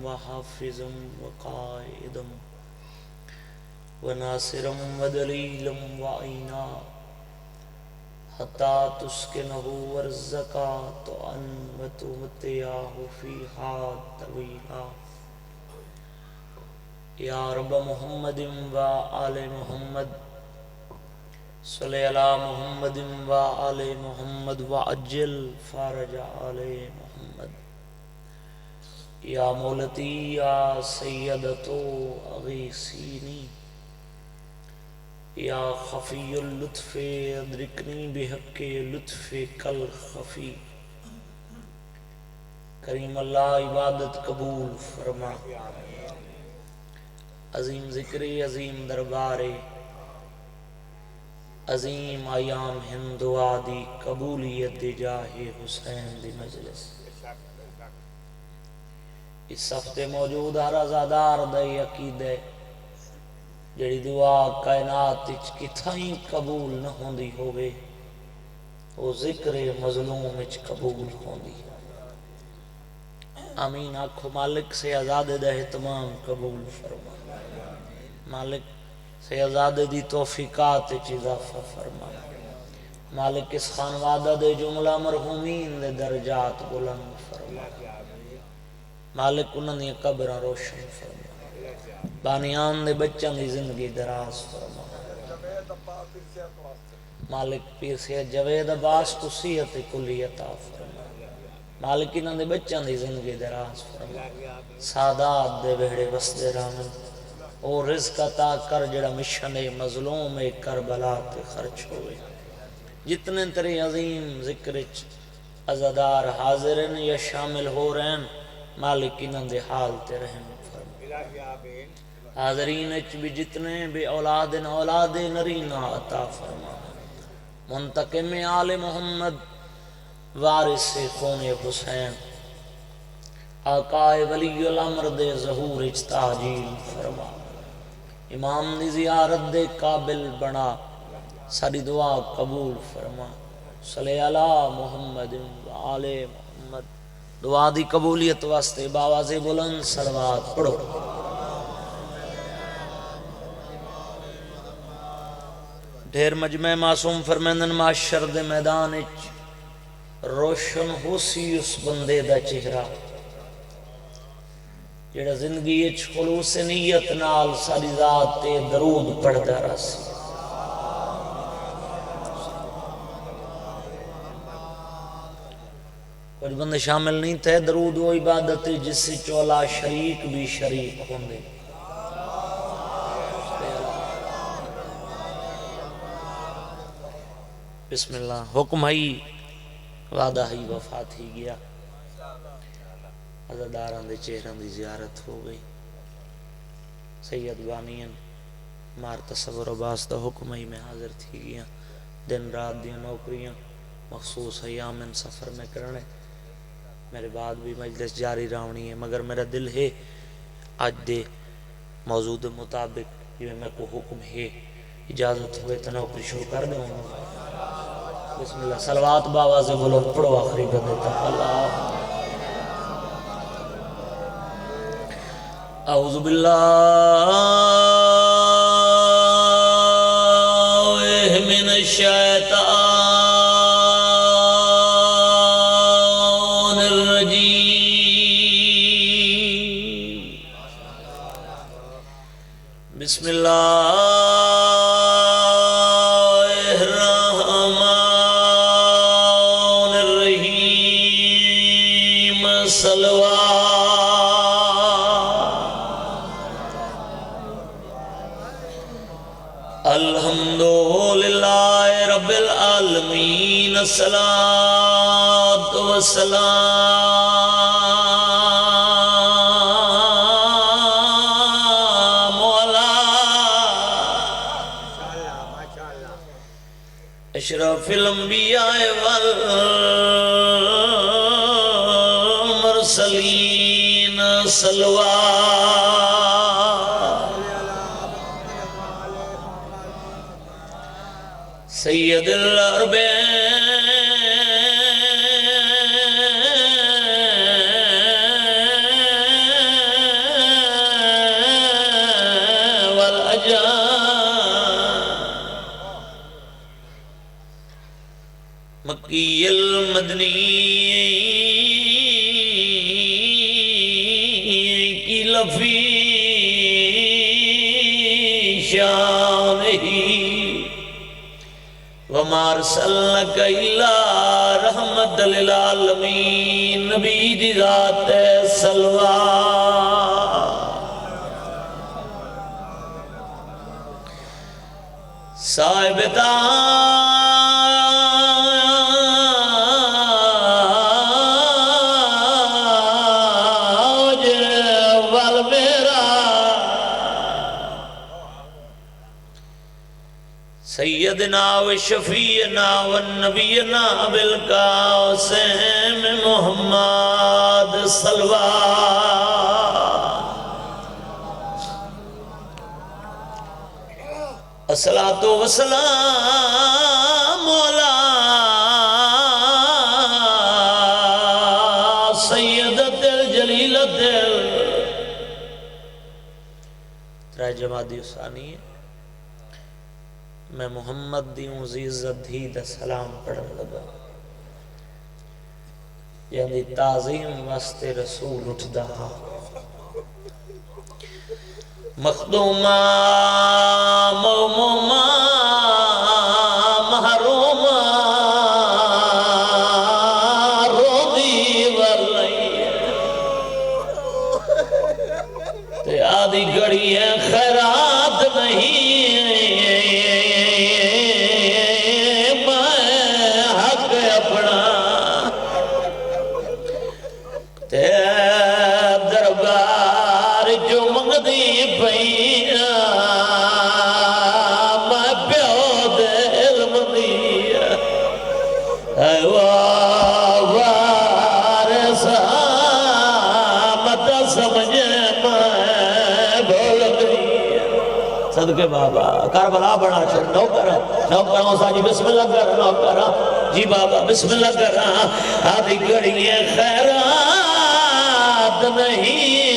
وحافظ وقائد وناصر ودليل وعينا حتى تسكنه ورزقا طوعا وتمتعه فيها طويلا يا رب محمد وآل محمد صل على محمد وآل محمد وعجل فرج آل محمد یا مولتی یا سیدتو اغیثینی یا خفی اللطف ادرکنی بحق لطف کل خفی کریم اللہ عبادت قبول فرما عظیم ذکری عظیم دربارے عظیم ایام ہندوا دی قبولیت دی جاہ حسین دی مجلس اس ہفتے موجود ہر ازادار دے عقیدے جڑی دعا کائنات اچ کتھائیں قبول نہ ہوندی ہوئے وہ ذکر مظلوم اچ قبول ہوندی آمین آنکھو مالک سے آزاد دے تمام قبول فرما مالک سے آزاد دی توفیقات اچ اضافہ فرما مالک اس خانوادہ دے جملہ مرحومین دے درجات بلند فرما مالک انہوں نے قبرہ روشن فرما بانیان دے بچوں دی زندگی دراز فرما مالک پیر سے جوید عباس کو صحت کلی عطا فرما مالک انہوں نے بچوں دی زندگی دراز فرما سادات دے بہڑے وسدے رامن اور رزق عطا کر جڑا مشن مظلوم کربلا تے خرچ ہوئے جتنے ترے عظیم ذکرچ عزادار حاضرین یا شامل ہو رہے ہیں مالک انہوں دے حال تے رحم فرما حاضرین اچ بھی جتنے بے اولاد نرینہ عطا فرما منتقم آل محمد وارث خون حسین آقائے ولی الامر دے ظہور اچ تاجیل فرما امام دی زیارت دے قابل بنا ساری دعا قبول فرما صلی اللہ محمد و آل محمد دعا دی قبولیت واسطے باواز بلند صلوات پڑھو ڈھیر مجمع معصوم فرمیندن معاشر دے میدان اچ روشن ہو سی اس بندے دا چہرہ جڑا زندگی اچ خلوص نیت نال ساری ذات تے درود پڑھ دا راسی کچھ بندے شامل نہیں تھے درود و عبادت جس سے چولا شریک بھی شریک ہوندے بسم اللہ حکم ہی وعدہ ہی وفات ہی گیا عزاداران دے چہران دی زیارت ہو گئی سید بانین مار تصور عباس دا حکم ہی میں حاضر تھی گیا دن رات دیا نوکریاں مخصوص ایامن سفر میں کرنے میرے بعد بھی مجلس جاری راونی ہے مگر میرا دل ہے آج دے موضوع مطابق یہ میں کو حکم ہے اجازت ہوئے تو نوکری شروع کر دوں بسم اللہ صلوات باواز بلند پڑھو آخری بندے تک اللہ اعوذ باللہ من الشیطان بسم اللہ الرحمن الرحیم صلوات الحمدللہ رب العالمین الصلاۃ والسلام اشرف الانبیاء والمرسلین صلوات سید الاربعین مکی المدنی کی لفی شان ہی وَمَا أَرْسَلْنَكَ إِلَّا رَحْمَةً لِلْعَالَمِينَ نبی دی ذات سلوہ صاحب تاج والمیرا سیدنا و شفیعنا و نبینا بالقاسم محمد صلوہ الصلاة والسلام علی سیدت الجلیلت ترائے جماعتی ثانی ہے میں محمد دیوں عزیزت دھید سلام پڑھ لگا یعنی تعظیم واسطے رسول اٹھ دہا مخدومہ مومومہ محرومہ رودی واللئی تے آدھی گڑی ہے خیرات نہیں میں حق اپنا تے دربار جو مغدی پئی میں پیو دے علم دیا وارثہ مت سمجھے میں بھول گئی صدقے بابا کربلا بڑا چھوڑ نوکروں ساجی بسم اللہ کر نوکروں جی بابا بسم اللہ کر آدھی گڑی خیرات نہیں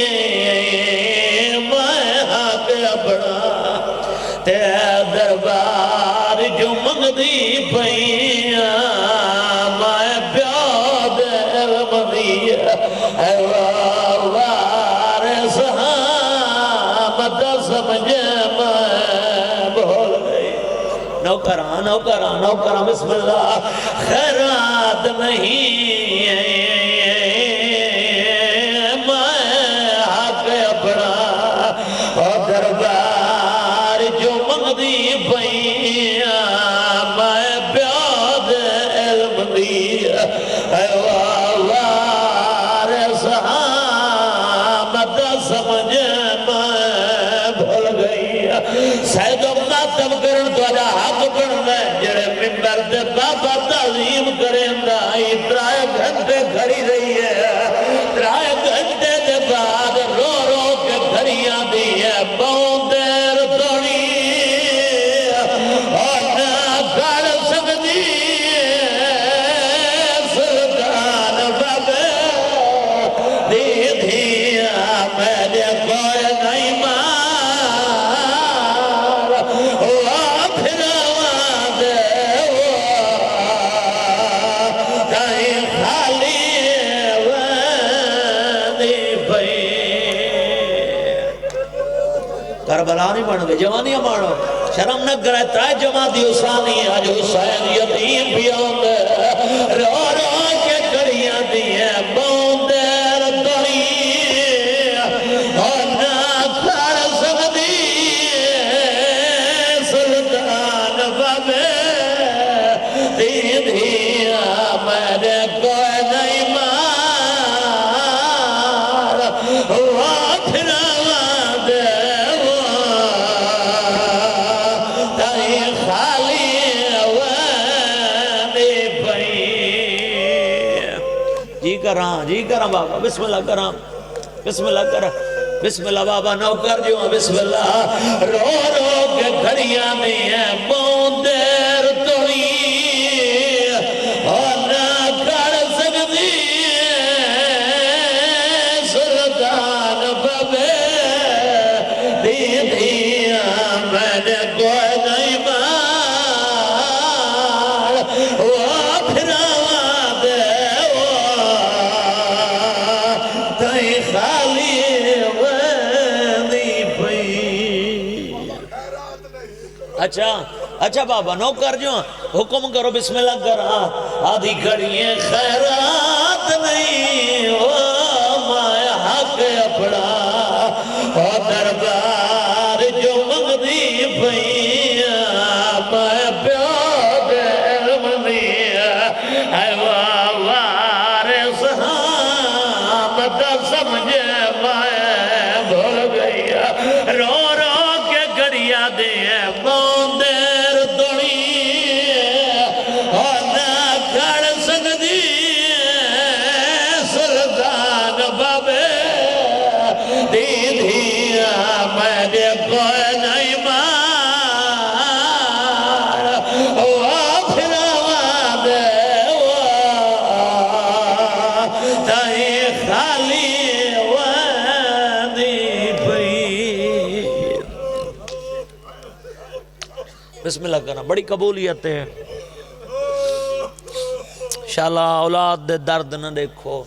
تے دربار جو مغدی پئیاں میں پیاد علم دیا وارث مت سمجھے میں بھول گئی نوکران بسم اللہ خیرات نہیں بابا تعظیم کریں دا ترائے گھنٹے کھڑی رہی ہے ترائے گھنٹے دے بعد رو رو کے کھڑیاں دی ہے بہت دیر توڑی اور نہ کر سکتی سلطان بابے دی دھیا میرے کوئی نہیں مار پھر کربلا نہیں بن گئے جوانیاں مانو شرم نہ کرے ترائے جماعتی حسانی آج حسین یتیم بھی آندے رو رو کے کڑیاں دیئے بوندر دوڑی اور نہ کھڑ سکتی سلطان بابے دی دھیا میرے کوئی نہیں مار ہوا پھرا جی کراں بابا بسم اللہ کراں بسم اللہ کراں بسم اللہ بابا نوکر جو بسم اللہ رو رو کے گھڑیاں میں ہیں بہت دیر توڑی اور نہ کر سکتی سلطان بابے دی دھیا میں نے کوئی نہیں مار وہ پھرا اچھا بابا نو کر جو حکم کرو بسم اللہ کر آدھی گھڑیے خیرات نہیں مائے حق اپنا دربار جو مغدی پہیاں مائے پیاد علم دیا اے وارث حامد سمجھے مائے بھول گیا رو رو کے گھڑیا دیا باندر دنی اور نہ کھڑ سکتی سلطان بابے دیدھیا میں دے کوئی نہیں مار وافرہ دے تاہی خالی وادی پئی بسم اللہ کرنا بڑی قبولیت ہے انشاءاللہ اولاد دے درد نہ دیکھو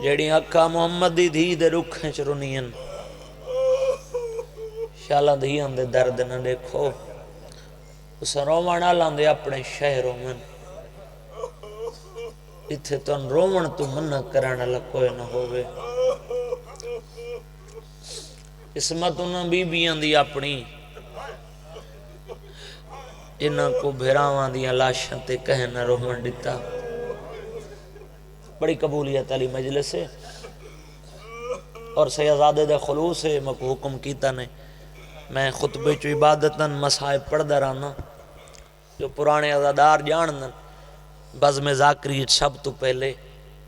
جیڑی اکھا محمد دی دھی دے رکھیں چرونین انشاءاللہ دھیان دے درد نہ دیکھو اس رومانہ لاندے اپنے شہروں میں اتھے تو ان رومن تو منہ کرانا لکوئے نہ ہوئے اسمت انہاں بی بیان دی اپنی انہاں کو بھیراوان دیا لاشاں تے کہنا رومن دیتا بڑی قبولیت علی مجلس ہے اور سیدزادے دے خلوص ہے مکو حکم کیتا نے میں خطبے چو عبادتاً مسائب پڑھ درانا جو پرانے عزادار جاننا بزم ذاکری شب تو پہلے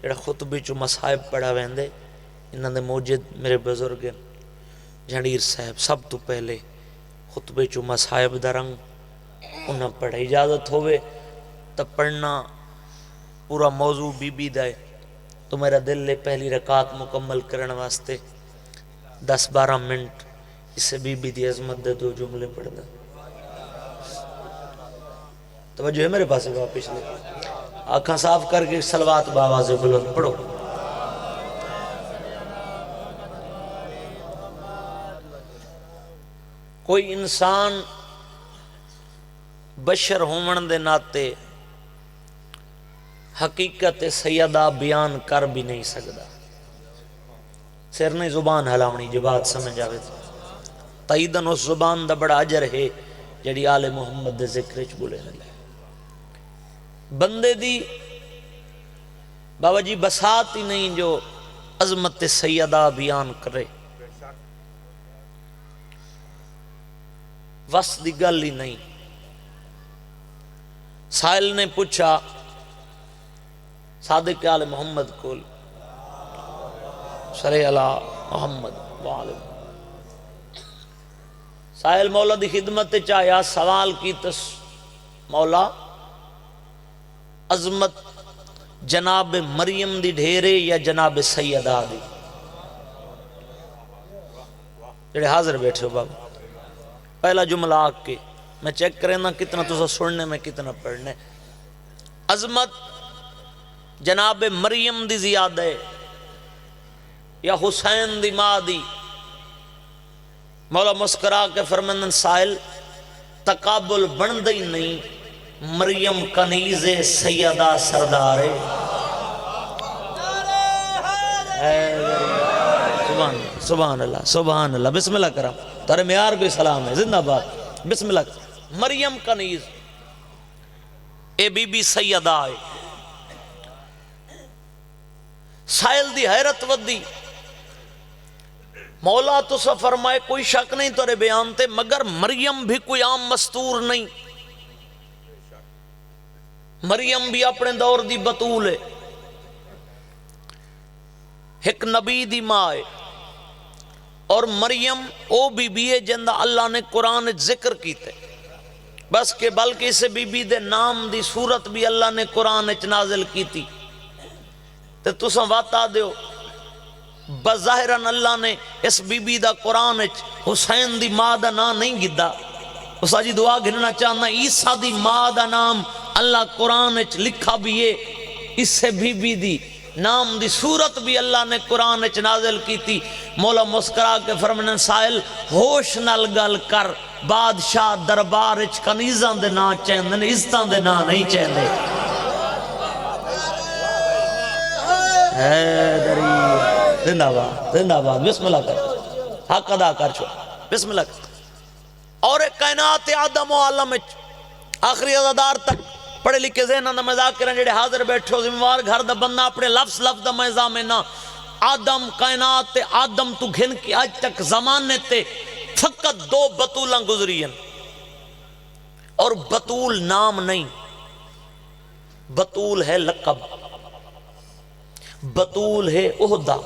جڑا خطبے چو مسائب پڑھا ویندے انہاں دے موجد میرے بزرگ جھنڈیر صاحب سب تو پہلے خطبے چو مسائب درنگ انہاں پڑھا اجازت ہوئے تب پڑھنا پورا موضوع بی بی دائے تو میرا دل لے پہلی رکعت مکمل کرنے واسطے 10-12 منٹ اسے بی بی دی عظمت دے دو جملے پڑھ دا توجہ ہے میرے پاس واپس لے آنکھاں صاف کر کے صلوات باواز بلند پڑھو کوئی انسان بشر ہومن دے ناتے حقیقت سیدہ بیان کر بھی نہیں سکتا سر نہیں زبان ہلاونی جو بات سمجھ آوے تائیدن اس زبان دا بڑا عجر ہے جڑی آل محمد دے ذکر چ بولے نہیں بندے دی بابا جی بسات ہی نہیں جو عظمت سیدہ بیان کرے وس دی گل ہی نہیں سائل نے پوچھا صادق آل محمد کول شرع اللہ محمد وعلم سائل مولا دی خدمت چاہیا سوال کی تس مولا عظمت جناب مریم دی ڈھیرے یا جناب سیدہ دی جڑے حاضر بیٹھے ہو بابا پہلا جملہ آگ کے میں چیک کریں نا کتنا تو سننے میں کتنا پڑھنے عظمت جناب مریم دی زیادہ ہے یا حسین دی ماں دی مولا مسکرا کے فرمندن سائل تقابل بند ہی نہیں مریم کنیز سیدہ سردار سبحان اللہ سبحان اللہ بسم اللہ کرام تارے معیار کوئی سلام ہے زندہ باد بسم اللہ کرام مریم کنیز اے بی بی سیدہ ہے سائل دی حیرت ودی مولا تو سا فرمائے کوئی شک نہیں تو رے بیان تے مگر مریم بھی کوئی عام مستور نہیں مریم بھی اپنے دور دی بطول ہے ایک نبی دی ماں ہے اور مریم او بی بی ہے جندہ اللہ نے قرآن ذکر کیتے بس کہ بلکہ اسے بی بی دے نام دی صورت بھی اللہ نے قرآن نازل کی تھی تو سن واتا دیو بظاہرن اللہ نے اس بی بی دا قرآن حسین دی ماں دا نام نہیں گدا اس آجی دعا گھننا چاہنا عیسیٰ دی ماں دا نام اللہ قرآن لکھا بھی ہے اس سے بی بی دی نام دی صورت بھی اللہ نے قرآن اچ نازل کی تھی. مولا مسکرا کے فرمانے سائل ہوش نال گل کر، بادشاہ دربار اچ کنیزاں دے نا چیندے، عزتاں دے نا نہیں چیندے. زندہ باد زندہ باد. بسم اللہ کر، حق ادا کر چھو. بسم اللہ کر. اور ایک کائنات آدم و عالم آخری ازادار تک پڑھے لکھے ذہناں دا مذاکرہ جڑے حاضر بیٹھو ذمہ دار گھر دا بندہ اپنے لفظ دا میزام نہ آدم کائنات آدم تو گھن کی آج تک زمانے تے فقط 2 بطولاں گزری ہیں. اور بطول نام نہیں، بطول ہے لقب، بطول ہے عہدہ.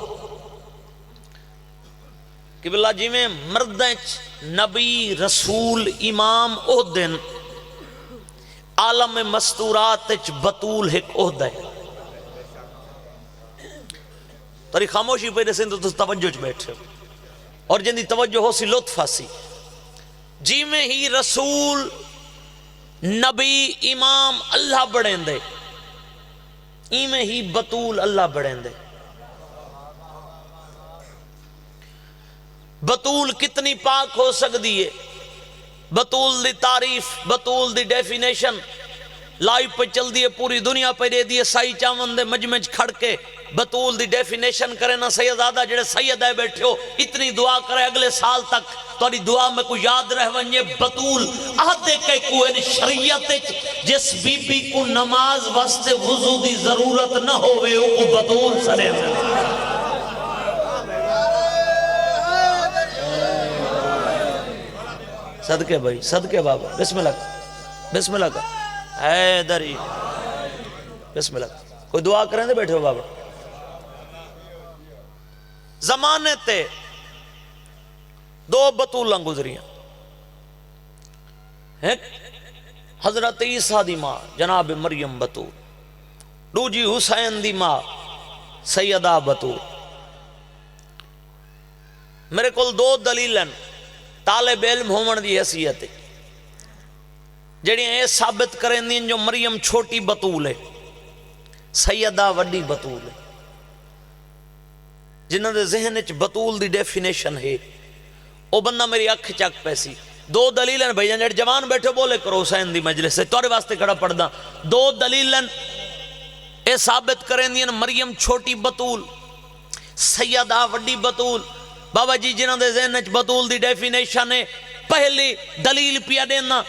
کہ بلا جی میں مردیں نبی رسول امام عہدن، عالم مستورات بطول ایک عہدہ ہے. تاری خاموشی پہ دسیں تو توجہ چ بیٹھے اور جن دی توجہ ہو سی لطف سی. جی میں ہی رسول نبی امام اللہ بڑھیں دے، ای میں ہی بطول اللہ بڑھیں دے. بطول کتنی پاک ہو سکتی ہے؟ بطول دی تعریف، بطول دی ڈیفینیشن لائیو پہ چل دیئے، پوری دنیا پہ دے دیئے. سائی چاون دے مجمج کھڑ کے بطول دی ڈیفینیشن کرے نا. سیدادہ جڑے سید ہے بیٹھے ہو اتنی دعا کرے اگلے سال تک توڑی دعا میں کوئی یاد رہ ونجے بطول آدھے کہ کوئی شریعت جس بی بی کو نماز واسطے وضو دی ضرورت نہ ہوئے او کو بطول سرے سے. صدقے بھائی، صدقے بابا. بسم اللہ بسم اللہ کا حیدری. بسم اللہ. کوئی دعا کریں دے بیٹھے ہو بابا. زمانے تے 2 بطولاں گزریاں. ایک حضرت عیسیٰ دی ماں جناب مریم بطول، دوجی حسین دی ماں سیدہ بطول. میرے کول 2 دلیلیں طالب علم ہومن دی حیثیت جڑی یہ ثابت کریں دیں جو مریم چھوٹی بطول ہے، سیدہ وڈی بطول ہے. جنہوں دے ذہن اچ بطول دی ڈیفینیشن ہے او بندہ میری اکھ چک پیسی. 2 دلیلیں بھائی جڑے جوان بیٹھے بولے کرو حسین دی مجلس سے توڑے واسطے کھڑا پڑھ دا. 2 دلیلیں اے ثابت کریں دیں مریم چھوٹی بطول، سیدہ وڈی بطول. بابا جی جنہوں دے ذہن اچ بطول دی ڈیفینیشن ہے، پہلی دلیل پیا دینا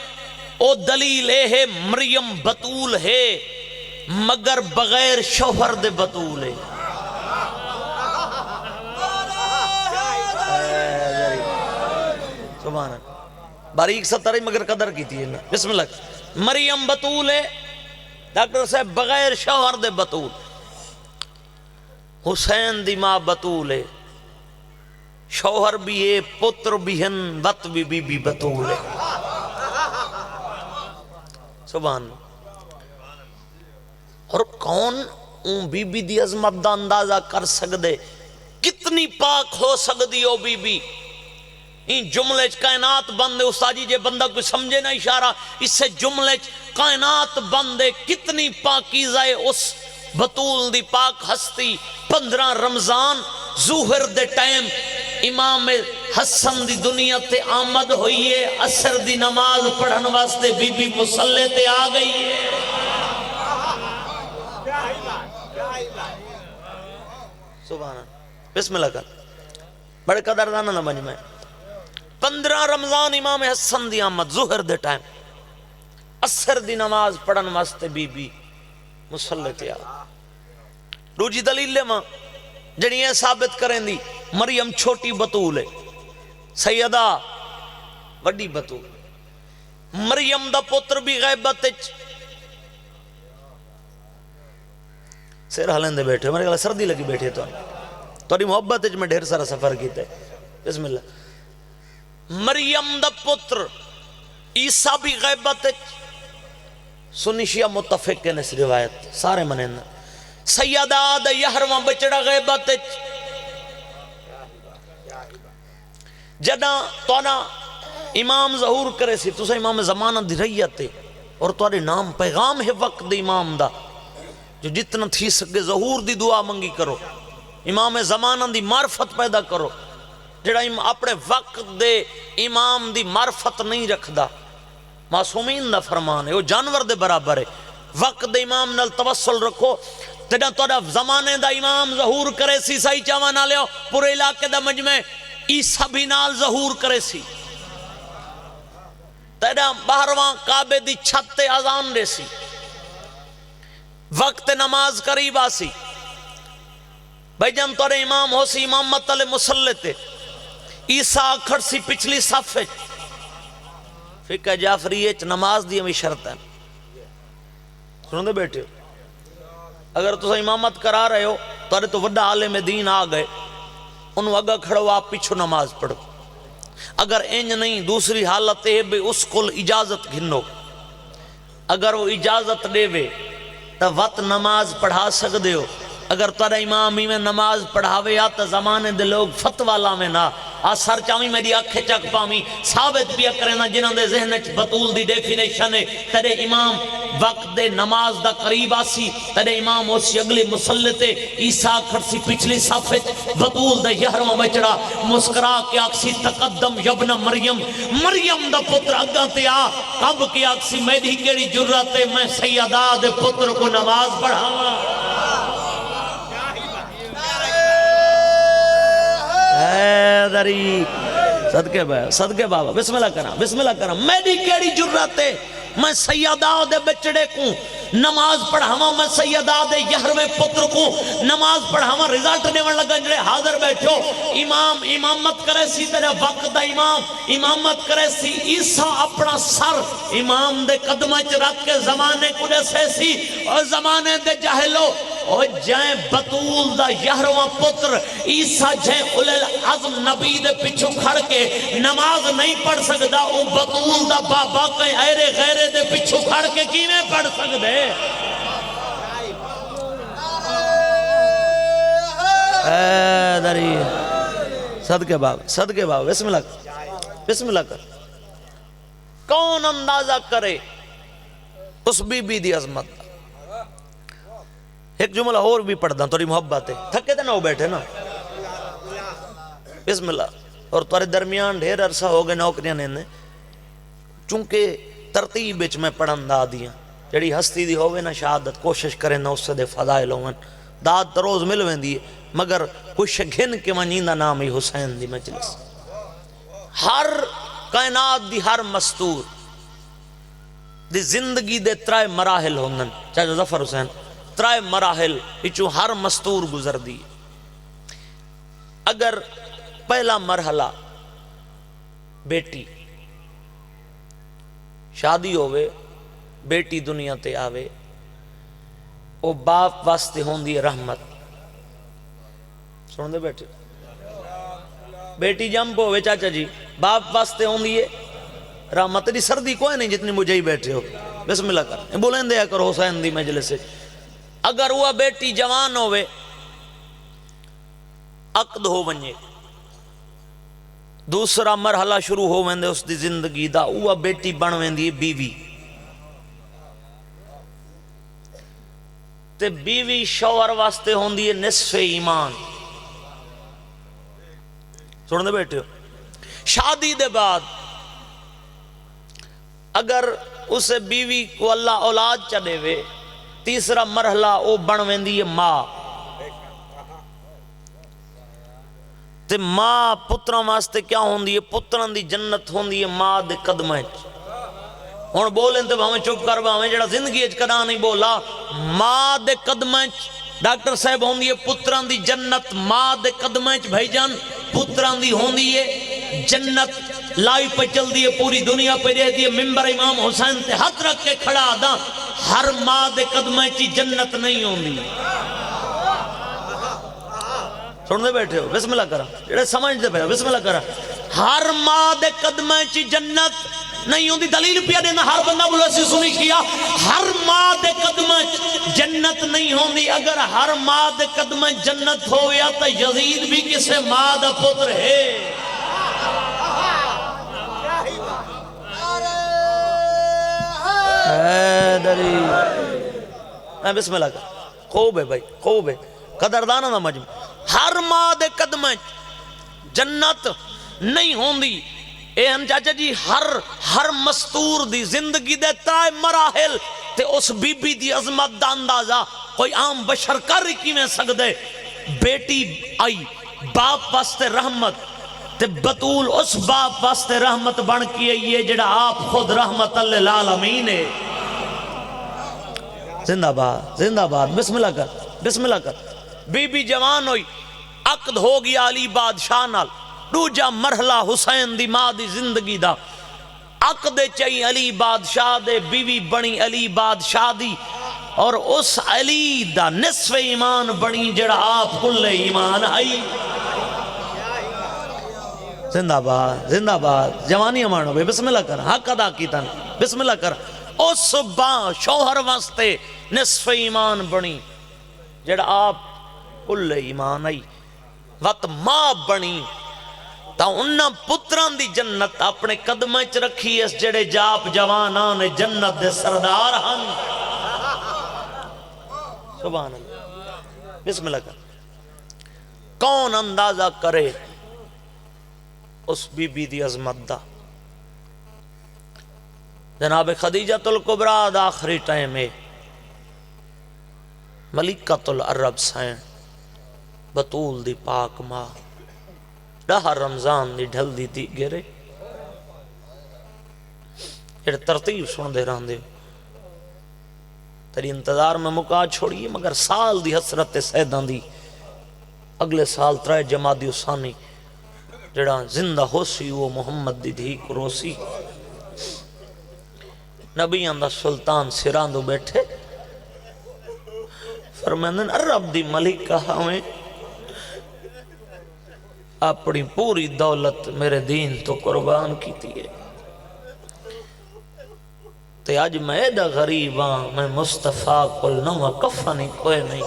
او دلیل اے ہے مریم بطول ہے مگر بغیر شوہر دے بطول ہے. سبحان اللہ. باریک ستر مگر قدر کی تھی. بسم اللہ. مریم بطول ہے ڈاکٹر صاحب بغیر شوہر دے بطول. حسین دی ماں بطول ہے، شوہر بھی ہے، پتر بھی ہیں، وط بھی بی بی بطول ہے. سبحان اللہ. اور کون اون بی بی دی عظمت دا اندازہ کر سکدے کتنی پاک ہو سکدی او بی بی. ان جملے کائنات بندے استاد جی جے بندہ کوئی سمجھے نہ اشارہ اس سے جملے کائنات بندے کتنی پاکیزہ اس بطول دی پاک ہستی. 15 رمضان ظہر دے ٹائم امام حسن دی دنیا تے آمد ہوئی ہے، عصر دی نماز پڑھن واسطے بی بی مصلی تے آ گئی ہے. سبحان اللہ. بسم اللہ کر. بڑے قدردانہ نہ بنی میں. 15 رمضان امام حسن دی آمد ظہر دے ٹائم عصر دی نماز پڑھن واسطے بی بی مصلی تے آ. دوجی دلیل لے ماں جڑی یہ ثابت کریں دی مریم چھوٹی بطول ہے، سیدہ وڈی بطول. مریم دا پتر بھی غیبت سیر حالیں دے بیٹھے. میرے کہا سردی لگی بیٹھے تو محبت میں ڈھیر سارا سفر کیتا ہے. بسم اللہ. مریم دا پتر عیسیٰ بھی غیبت سنی شیعہ متفق ہے اس روایت سارے منین. سیدہ دا 11واں بچڑا غیبت جدہ تونا امام ظہور کرے سی تو امام زمانہ دی ریت اور توڑے نام پیغام ہے وقت دی امام دا جو جتنا تھی سکے ظہور دی دعا منگی کرو، امام زمانہ دی معرفت پیدا کرو، جڑا اپنے وقت دے امام دی معرفت نہیں رکھدا، معصومین دا فرمان ہے، وہ جانور دے برابر ہے، وقت دے امام نال توسل رکھو، تیڑا توڑا زمانے دا امام ظہور کرے سی، سائی چاوہ نہ لیو پورے علاقے دا مجمع عیسیٰ بھی نال ظہور کرے سی، تیڑا باہرواں کعبے دی چھت تے اذان دے سی، وقت نماز قریب آسی، بھائی جان توڑے امام ہو سی امامت تلے مسلتے، عیسیٰ کھڑ سی پچھلی صفحے، فقہ جعفریہ نماز دی ہمیں شرط ہے، سنو دے بیٹھے ہو، اگر تو امامت کرا رہے ہو تو تو وڈا عالم دین آ گئے، انہوں اگا کھڑو آپ پیچھو نماز پڑھو، اگر انج نہیں دوسری حالت ہے بے اس کل اجازت گھنو، اگر وہ اجازت دے وے تو وقت نماز پڑھا سکتے ہو، اگر تارا امام ہی میں نماز پڑھاوے یا تو زمانے دے لوگ فتوہ لاویں نہ سر چاویں میری آنکھیں چک پاویں ثابت پیا کرنا جنہوں دے ذہن بطول دی ڈیفینیشن ہے، تیرے امام وقت دے نماز دا قریب آسی، تیرے امام اسی اگلے مسلتے عیسیٰ کھڑسی پچھلی صفحے بطول دے یہروں بچڑا مسکرا کے آکسی تقدم یبن مریم، مریم دا پتر اگاں تے آ، کب کے آکسی میری کیڑی جرت ہے میں سیدہ دے پتر کو نماز پڑھاواں، صدقے بابا بسم اللہ کرا میری کیڑی جرت ہے میں سیدہ دے بچڑے کو نماز پڑھاواں، میں سیدہ دے یہرویں پتر کو نماز پڑھاواں، رزلٹ نیون لگا جڑے حاضر بیٹھو، امام امامت کرے سی تیرے وقت دا امام امامت کرے سی، عیسیٰ اپنا سر امام دے قدمہ چ رکھ کے زمانے کو جیسے سی، اور زمانے دے جاہلو اور جائیں بطول دا یہرواں پتر عیسیٰ جائیں اولل عظم نبی دے پچھو کھڑ کے نماز نہیں پڑھ سکتا، او بطول دا بابا کہیں ایرے غیرے دے پچھو کھڑ کے کیویں پڑھ سکتے؟ صدقے بابا بسم اللہ کر، کون اندازہ کرے اس بی بی دی عظمت؟ ایک جملہ اور بھی پڑھ دا توری محبت ہے، تھکے تھے نہ ہو بیٹھے نا، بسم اللہ، اور توری درمیان ڈھیر عرصہ ہو گئے نوکریاں نے، چونکہ ترتیب بچ میں پڑھن دا دیاں، جڑی ہستی دی ہوئے نا شہادت کوشش کریں نہ اس سے دے فضائل ہوئن، داد تروز ملویں دیئے، مگر کچھ گھن کے منیندہ نام ہی حسین دی مجلس، ہر کائنات دی ہر مستور دی زندگی دے ترائے مراحل ہوندن، چاہے ظفر حسین ترائے مراحل اچھو ہر مستور گزر دی، اگر پہلا مرحلہ بیٹی شادی ہوئے بیٹی دنیا تے آوے، او باپ واسطے ہوندی رحمت، سن دے بیٹے بیٹی جمپ ہوئے چاچا جی باپ واسطے ہوندی رحمت، دی سردی کوئی نہیں جتنی مجھے ہی بیٹھے ہو، بسم اللہ کر بولیں دیا کر حسین دی مجلس سے، اگر وہ بیٹی جوان ہوئے عقد ہو ونجے، دوسرا مرحلہ شروع ہو ویندے اس دی زندگی دا، وہ بیٹی بن ویندی بیوی، تے بیوی شوہر واسطے ہوندی نصف ایمان، سن دے بیٹھے ہو، شادی دے بعد اگر اسے بیوی کو اللہ اولاد چڑھے وے، تیسرا مرحلہ او بن ویندی ہے ماں، تے ماں پتران واسطے کیا ہوندی ہے؟ پتران دی جنت ہوندی ہے ماں دے قدمیں، ہون بولیں تے ہمیں چپ کر با ہمیں جڑا زندگی اچ کدا نہیں بولا، ماں دے قدمیں ڈاکٹر صاحب ہوندی ہے پتران دی جنت، ماں دے قدمیں بھائی جان پتران دی ہوندی ہے جنت، لائی پہ چل دی ہے پوری دنیا پہ دے دی ہے، ممبر امام حسین تے ہاتھ رکھ کے کھڑا دا، ہر ماں دے قدمیں چی جنت نہیں ہوندی، سن دے بیٹھے ہو بسم اللہ کرا، جڑے سمجھ دے پہ بسم اللہ کرا، ہر ماں دے قدمیں چی جنت نہیں ہوندی، دلیل پیا دینا ہر بندہ بولے سے سنی کیا، ہر ماں دے قدمیں جنت نہیں ہوندی، اگر ہر ماں دے قدمیں جنت ہویا تو یزید بھی کسے ماں دا پتر ہے، بسم اللہ کرا، خوب ہے بھائی خوب ہے قدردانہ دا مجمع ہر ماں دے قدم جنت نہیں ہوندی اے ہم چاچا جی ہر مستور دی زندگی دے ترائے مراحل تے اس بی بی دی عظمت دا اندازہ کوئی عام بشر کر کی میں سکدے بیٹی آئی باپ واسطے رحمت تے بطول اس باپ واسطے رحمت بن کی یہ جڑا آپ خود رحمت للعالمین ہے زندہ باد بسم اللہ کر بی بی جوان ہوئی عقد ہو گیا علی بادشاہ نال دوجا مرحلہ حسین دی ماں دی زندگی دا عقد چاہی علی بادشاہ دے بیوی بنی علی بادشاہ دی اور اس علی دا نصف ایمان بنی جڑا آپ کل ایمان آئی زندہ باد جوانی امانو بے بسم اللہ کر حق ادا کی تن بسم اللہ کر اس با شوہر واسطے نصف ایمان بنی جڑا آپ کل ایمان آئی وقت ماں بنی تا انہاں پتران دی جنت اپنے قدمہ چ رکھی اس جڑے جاپ جوانان جنت دے سردار ہن سبحان اللہ بسم اللہ کر کون اندازہ کرے اس بی بی دی عظمت دا جناب خدیجۃ الکبریٰ دا آخری ٹائم ہے ملکۃ العرب سائن بطول دی پاک ماں ڈہا رمضان دی ڈھل دی تھی گرے یہ ترتیب سن دے رہاں دے تری انتظار میں مکا چھوڑیے مگر سال دی حسرت سیدان دی اگلے سال ترائے جمادی اسانی جڑا زندہ ہو سی وہ محمد دی دھی کروسی نبی اندہ سلطان سراندو بیٹھے فرمائندن عرب دی ملکہ ہمیں اپنی پوری دولت میرے دین تو قربان کی تھی ہے تے آج میں ایڈا غریب ہاں میں مصطفیٰ کل نوہ کفنی کوئی نہیں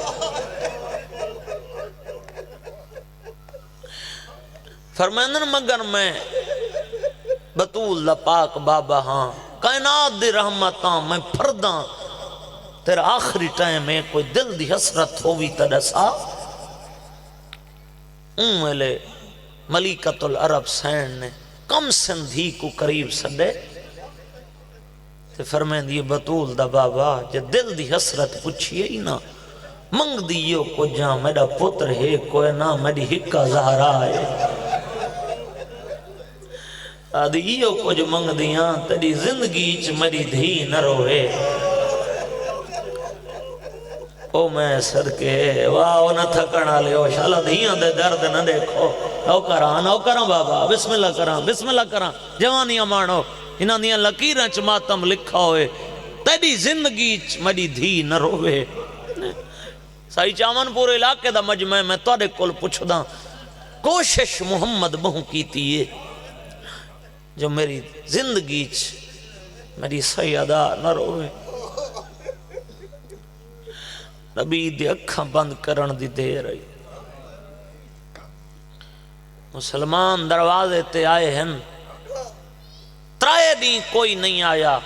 فرمائندن مگر میں بطول دا پاک بابا ہاں کائنات دی رحمتاں میں پھرداں تیرا آخری ٹائم ہے کوئی دل دی حسرت ہوئی تڑسا ملے ملکۃ العرب سین نے کم سندھی کو قریب سڈے تے فرمائیں دیئے بطول دا بابا جے دل دی حسرت پوچھئے ہی نا منگ دیئے کو جاں میرا پتر ہے کوئی نا میری ہکا زہرا ہے دیئے کو جو منگ دیاں تیری زندگی چ میری دھی نہ روئے او میں صدقے واہ نہ تھکنا لے او شالا دھیاں دے درد نہ دیکھو او کراں بابا بسم اللہ کراں جوانیاں مانو انہاں دیاں لکیراں چ ماتم لکھا ہوئے تیری زندگی چ میری دھی نہ روے سائی چامن پورے علاقے دا مجمع میں تواڈے کول پچھدا کوشش محمد بہوں کیتی ہے جو میری زندگی چ میری سیدہ نہ روے نبی دی اکھاں بند کرن دی دیر آئی مسلمان دروازے تے آئے ہیں ترائے دی کوئی نہیں آیا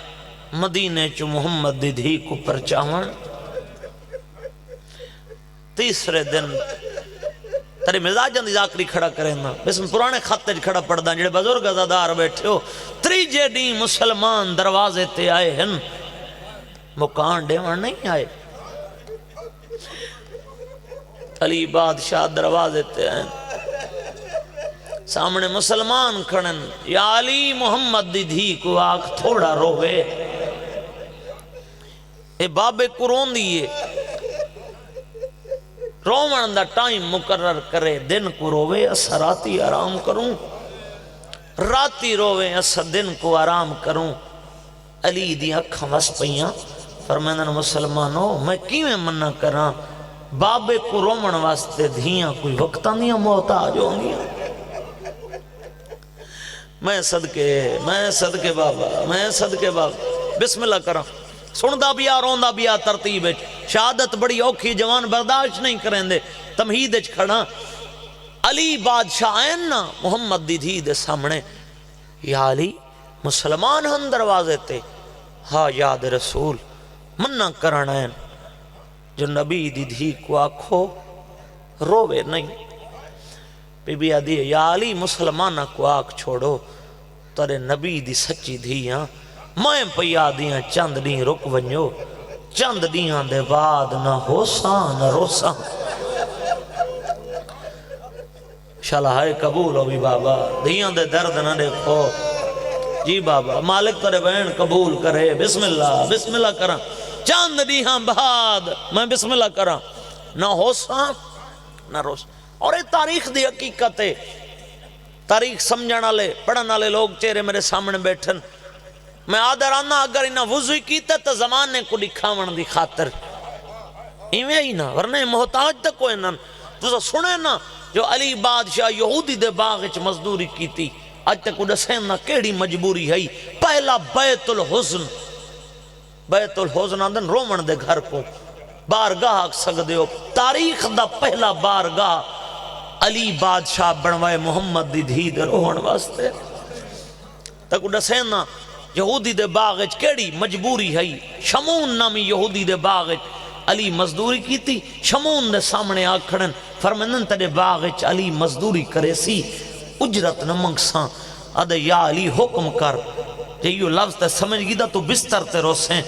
مدینے چو محمد دی دھی کو پرچاون تیسرے دن تیرے مزاجن دی ذاکری کھڑا کریں نا بسم پرانے خطے کھڑا پڑھ دا جڑے بزرگ ازادار بیٹھے ہو تریجے دی مسلمان دروازے تے آئے ہیں مکان ڈیوان نہیں آئے علی بادشاہ دروازے تے ہیں سامنے مسلمان کھڑن یا علی محمد دی دھی کو آنکھ تھوڑا روے اے بابے قرون دیئے رومن دا ٹائم مقرر کرے دن کو روے اسا راتی آرام کروں راتی روے اسا دن کو آرام کروں علی دی اکھاں وس پئیاں فرمائندن مسلمانوں میں کیویں منع کراں بابے کو رومن واسطے دھیاں کوئی وقتاں دیاں محتاج ہونگیاں میں صدقے بابا بسم اللہ کرا سندا بیا روندا بیا ترتیب شہادت بڑی اوکھی جوان برداشت نہیں کریں دے تمہید کھڑا علی بادشاہ آئین نا محمد دی دھی دے سامنے یا علی مسلمان ہن دروازے تے ہاں یاد رسول منع کرن آئین جو نبی دی دھی کو آکھو روے نہیں. بی بی آدھی یا علی مسلمانہ کو آکھ چھوڑو ترے نبی دی سچی دھیاں میں پیا دیاں چند دیں رک ونجو چند دیاں دے بعد نہ ہوساں نہ روساں. شاءاللہ ہے قبول ہو بھی بابا دیاں دے درد نہ دیکھو. جی بابا مالک ترے بہن قبول کرے. بسم اللہ کرا چند دیاں بعد میں بسم اللہ کرا نہ ہوساں نہ روساں. اور یہ تاریخ دی حقیقت ہے. تاریخ سمجھنا لے پڑھنا لے لوگ چہرے میرے سامنے بیٹھن. میں آدھرانا اگر انہاں وضوئی کیتے تو زمانے کو دکھاون دی خاطر ایویں ہی نا ورنہ محتاج تک کوئی نہ. تو سنے نا جو علی بادشاہ یہودی دے باغ وچ مزدوری کیتی اج تک دسیں نا کیڑی مجبوری ہے. پہلا بیت الحزن آندن رومن دے گھر کو بارگاہ آکھ سکدے ہو. تاریخ دا پہلا بارگاہ علی بادشاہ بنوائے محمد دی دھی دے روحن واسطے. تک دسیں نا یہودی دے باغ وچ کیڑی مجبوری ہے. شمون نامی یہودی دے باغ وچ علی مزدوری کیتی. شمون دے سامنے آکھڑن فرمندن تیرے باغ وچ علی مزدوری کرے سی اجرت نہ منگساں. آدھے یا علی حکم کر جے یو لفظ تے سمجھ گی دا تو بستر تے روسیں.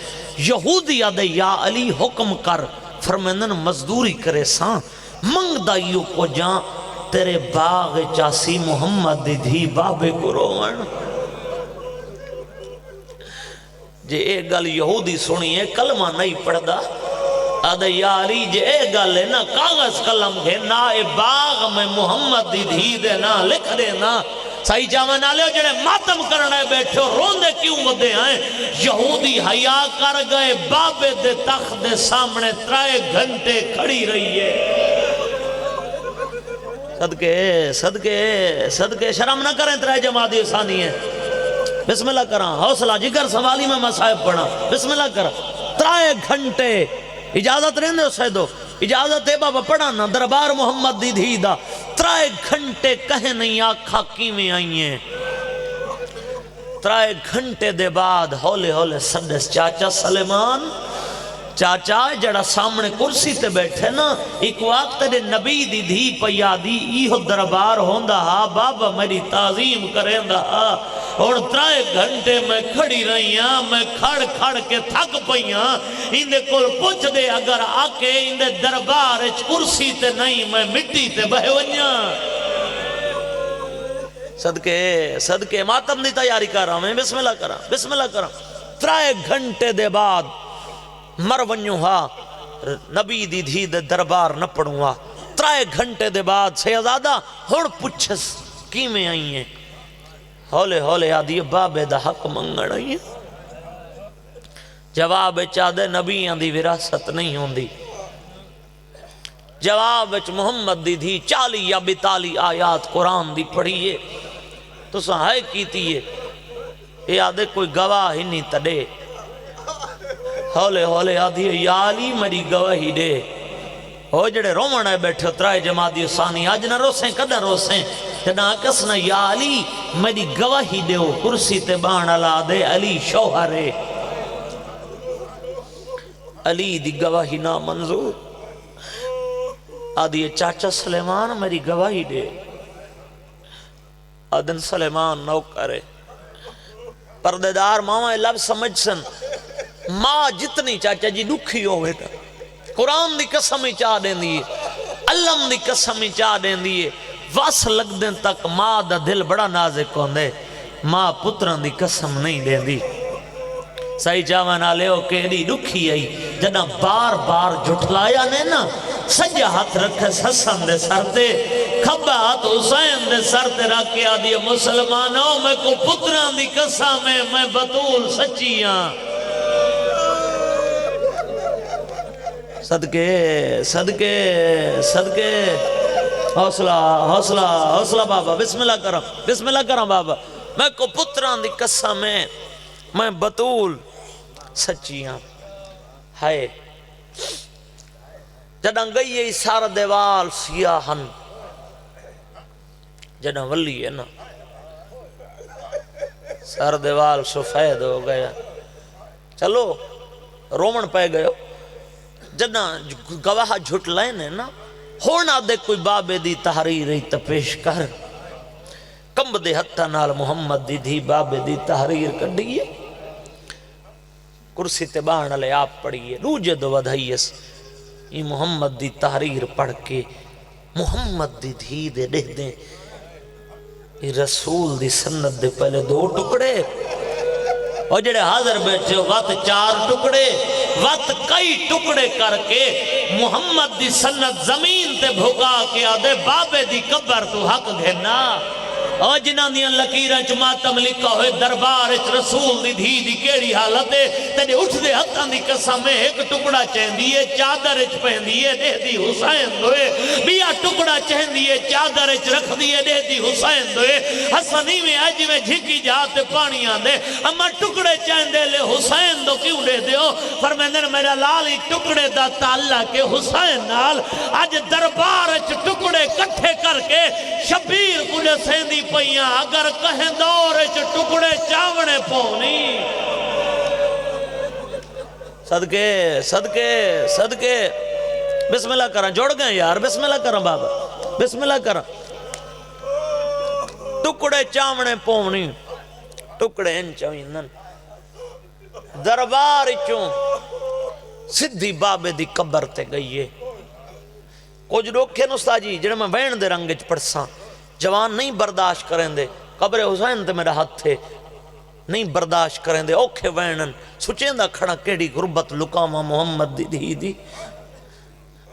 یہودی آدھے یا علی حکم کر فرمندن مزدوری کرے ساں منگ دا یو کو جاں تیرے باغ چاسی محمد دی دھی بابے کو روان. جے ایک گل یہودی سنی ہے کلمہ نہیں پڑھ دا آدھے یا علی جے ایک گل ہے نا کاغذ قلم گھے نا اے باغ میں محمد دی دھی دے نا لکھ دے نا. صحیح جامعہ نہ لے جڑے ماتم کرنے بیٹھے روندے کیوں مدے آئیں. یہودی حیا کر گئے بابے دے تخت دے سامنے 3 گھنٹے کھڑی رہی ہے. صدقے شرم نہ کریں 3 جماعتی ثانی ہے. بسم اللہ کرا حوصلہ جگر سوالی میں مصائب پڑھا. بسم اللہ کرا 3 گھنٹے اجازت رہنے ہو سیدو اجازت ہے بابا پڑھانا دربار محمد دی دھی دا 3 گھنٹے کہیں نہیں آکھا کیویں آئی ہیں. 3 گھنٹے دے بعد ہولے ہولے سدس چاچا سلیمان چاچا جڑا سامنے کرسی تے بیٹھے نا ایک وقت دے نبی دی دھی پیا دی ایہو دربار ہوندہ ہا بابا میری تعظیم کریں دا ہا. اور 3 گھنٹے میں کھڑی رہی ہاں میں کھڑ کے تھک پئیاں. اندے کول پوچھ دے اگر آکے اندے دربار کرسی تے نہیں میں مٹی تے بہ ونجاں. صدقے ماتم دی تیاری کر رہا میں. بسم اللہ کرا 3 گھنٹے دے بعد مر ونجوں ہا نبی دی دھی دے دربار نہ پڑھوں ہا. 3 گھنٹے دے بعد شہزادہ ہن پوچھس کیویں آئی ہیں. ہولے ہولے آدھی بابے دا حق منگن آئی ہیں. جواب چاہدے نبیاں دی وراثت نہیں ہوندی. جواب محمد دی دھی 40 یا 42 آیات قرآن دی پڑھیے تو سہائے کیتی ہے. یہ آدھے کوئی گواہ ہی نہیں تڑے. ہولے ہولے آدھی یا علی میری گواہی دے. ہو جڑے رومن ہے بیٹھے 3 جماعتی ثانی آج نہ روسیں کدھر روسیں تنا کسنا یا علی میری گواہی دے. کرسی تے بان علا دے علی شوہرے علی دی گواہی نا منظور. آدھی چاچا سلیمان میری گواہی دے. آدن سلیمان نو کرے پردیدار ماما لفظ سمجھ سن ماں جتنی چاچا جی دکھی ہوئے تھا قرآن دی قسم ہی چاہ دیں دیئے علم دی قسم ہی چاہ دیں دیئے واس لگ دیں تک ماں دا دل بڑا نازک ہوندے. ماں پتران دی قسم نہیں دیں دی. صحیح جاوان آلے ہو کہ دی دکھی آئی جنا بار بار جھٹلایا نے نا. سجا ہاتھ رکھے حسن دے سر تے کھبا ہاتھ حسین دے سر تے رکھے آدھی مسلمانوں میں کو پتران دی قسم میں بطول سچیاں. صدقے حوصلہ بابا. بسم اللہ کرم بابا. میں کو پتران دی قسم میں بطول سچیاں. ہائے جداں گئی ہے سار دیوال سیاہن جداں ولی ہے نا سار دیوال سفید ہو گیا. چلو رومن پہ گئے جنا گواہ جھٹ لینے نا ہونا دے کوئی بابے دی تحریر ہی تپیش کر کمب دے ہتھا نال محمد دی دھی بابے دی تحریر کر دیئے کرسی تے باہن لے آپ پڑھئیے روجے دو ودھائیس یہ محمد دی تحریر پڑھ کے محمد دی دھی دے دے دیں یہ رسول دی سنت دے پہلے 2 ٹکڑے اور جڑے حاضر بیٹھے وقت 4 ٹکڑے وقت کئی ٹکڑے کر کے محمد دی سنت زمین تے بھگا کے آدھے بابے دی قبر تو حق گھنا اور جنہاں دیاں لکیراں چ ماتم لکھا ہوئے دربار اچ رسول دی دھی دی کیڑی حالت ہے تیرے اٹھ دے ہتھاں دی قسم ہے ایک ٹکڑا چہندی ہے چادر اچ پہندی ہے دے دی حسین دوئے بیا ٹکڑا چہندی ہے چادر اچ رکھ دی ہے دے دی حسین دوئے حسنی میں آج میں جھکی جاتے پانیاں دے اما ٹکڑے چہندے لے حسین دو کیوں دے دیو فرمیندن میرا لالی ٹکڑے دا تعلق کے حسین نال آج دربار اچ ٹکڑے کٹھے کر کے شبیر کجھے سیندی پئیاں اگر کہیں دور اچ ٹکڑے چاونے پونی صدقے صدقے صدقے بسم اللہ کریں جوڑ گئے یار بسم اللہ کریں بابا بسم اللہ کریں ٹکڑے چاونے پونی ٹکڑے انچوینن دربار چوں سدھی بابے دی قبر تے گئیے کچھ روکے نستا جی جنہیں میں وین دے رنگ پڑساں جوان نہیں برداشت کریں دے قبر حسین تے میرا ہاتھ تھے نہیں برداشت کریں دے اوکھے وینن سچیں دا کھڑا کیڑی غربت لکاما محمد دی دی دی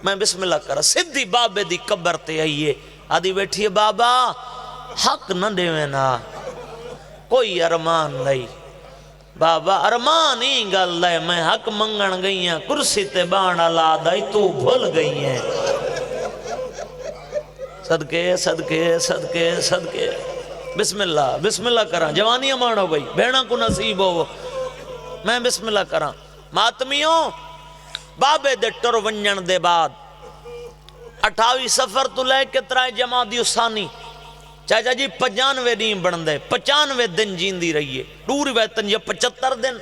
میں بسم اللہ کرا سدھی بابے دی قبر تے آئیے آدھی بیٹھیے بابا حق نہ دے وینا کوئی ارمان نہیں بابا ارمان ہی گل ہے میں حق منگن گئی ہیں کرسی تے بانا لا دائی تو بھول گئی ہیں صدقے صدقے صدقے صدقے بسم اللہ کرا جوانی امانو بھئی بہنہ کو نصیب ہو میں بسم اللہ کرا ماتمیوں بابے دے ٹر ونجن دے بعد 28 سفر تو لے کے 3 جمادی اسانی چاچا جی 95 دن بڑھن دے 95 دن جیندی رہیے ڈوری ویتن یا 75 دن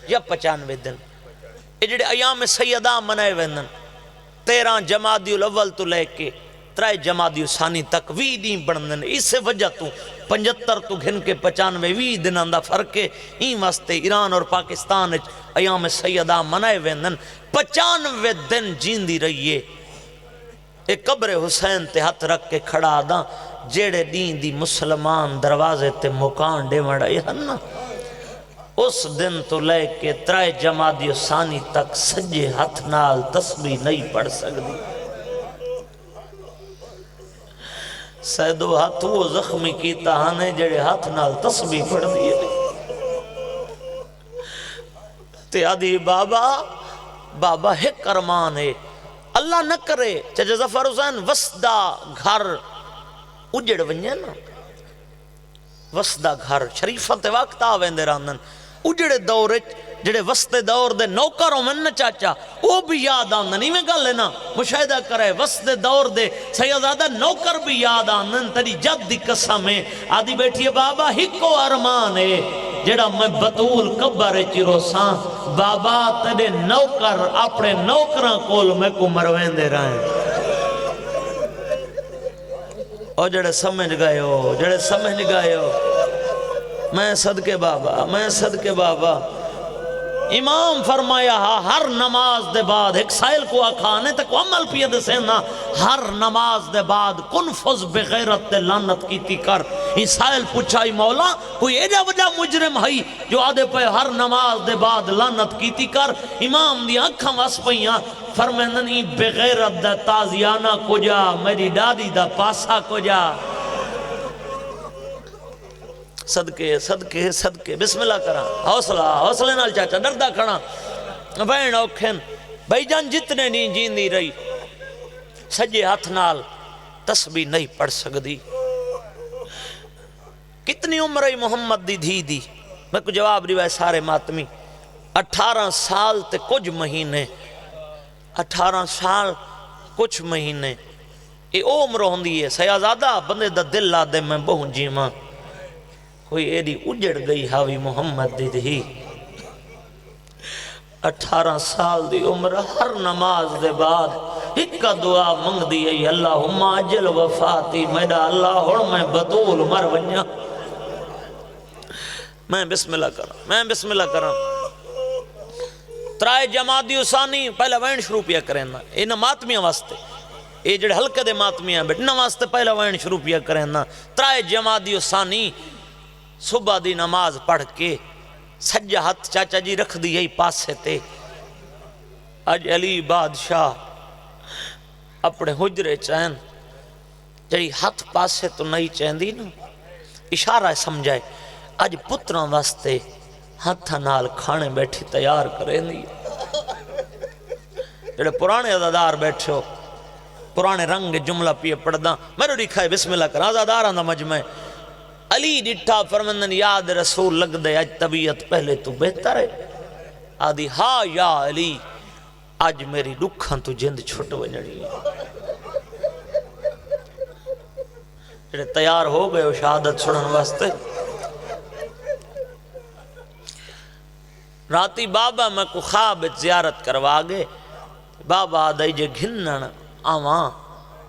یا 95 دن یہ جڑے ایام سیدہ منائے ویندن 13 جمادی الاول تو لے کے 3 جمادی ثانی تک 20 دن بڑھن دے اس سے وجہ تو 75 تو گھن کے 95 20 دن اندہ فرق ہے این واسطے ایران اور پاکستان ایام سیدہ منائے ویندن 95 دن جیندی رہیے ایک قبر حسین تے ہاتھ رکھ کے کھڑا دا جیڑے دین دی مسلمان دروازے تے مکان دے مڑائی ہننا اس دن تو لے کے 3 جمادی ثانی تک سجے ہاتھ نال تسبیح نہیں پڑھ سکتی سیدو ہاتھ وہ زخمی کیتا ہانے جڑے ہاتھ نال تسبیح پڑھ دیئے تے آدھی بابا ایک ارمان ہے اللہ نہ کرے چاچا ظفر حسین وسدہ گھر اجڑ ونجے نا وسدہ گھر شریفت وقت آویں دے راندن اجڑے دورے جڑے وستے دور دے نوکروں میں نہ چاچا وہ بھی یاد آندن ہی میں گل لینا مشاہدہ کرے وستے دور دے سیدادہ نوکر بھی یاد آندن تری جد دی قسم ہے آدھی بیٹھیے بابا ہکو ارمان ہے جڑا میں بطول قبر چیرو سان بابا تیرے نوکر اپنے نوکران کول میں کو مروین دے رہے ہیں اور جڑے سمجھ گئے ہو میں صدقے بابا امام فرمایا ہر نماز دے بعد ایک سائل کو آکھانے تک عمل پید سینا ہر نماز دے بعد کن فض بغیرت دے لانت کیتی کر یہ سائل پوچھائی مولا کوئی ایجا وجہ مجرم ہے جو آدھے پہ ہر نماز دے بعد لانت کیتی کر امام دی آنکھاں واس پہیاں فرمیندنی بغیرت دے تازیانہ کو جا میری دادی دا پاسا کو جا صدقے بسم اللہ کرا حوصلے نال چاچا ڈردہ کھڑا بین اوکھن بھائی جان جتنے نہیں جیندی رہی سجے ہاتھ نال تسبیح نہیں پڑھ سکتی کتنی عمر ہے محمد دی دھی دی میں کو جواب روائے سارے ماتمی 18 سال تے کچھ مہینے 18 سال کچھ مہینے یہ عمر ہوندی ہے سیازادہ بندے دا دل لا دے میں بہن جیماں کوئی ایڈی اجڑ گئی حاوی محمد دی دھی 18 سال دی عمر ہر نماز دے بعد ایک دعا منگ دی ای اللہم اجل وفاتی میرا اللہ ہن میں بطول مر ونیا میں بسم اللہ کرا ترائے جمادی اسانی پہلا وین شروع پیا کریں نا یہ ماتمیاں واسطے یہ جڑے ہلکے دے ماتمیاں بیٹھنا واسطے پہلا وین شروع پیا کریں نا ترائے جمادی اسانی صبح دی نماز پڑھ کے سجا ہاتھ چاچا جی رکھ دی یہی پاسے تے اج علی بادشاہ اپنے حجرے چین جڑی ہاتھ پاسے تو نہیں چین دی نا اشارہ سمجھائے اج پتران واسطے ہاتھا نال کھانے بیٹھی تیار کریں دی جڑے پرانے عزادار بیٹھے ہو پرانے رنگ جملہ پیے پڑھ دا میرے لکھائے بسم اللہ کر عزاداران دا مجمع علی ڈٹھا فرمندن یاد رسول لگ دے اج طبیعت پہلے تو بہتر ہے آدھی ہاں یا علی آج میری دکھاں تو جند چھٹ ونجڑی جڑے تیار ہو گئے ہو شہادت سنن واسطے راتی بابا میں کو خواب زیارت کروا گئے بابا آدھائی جے گھنن آوان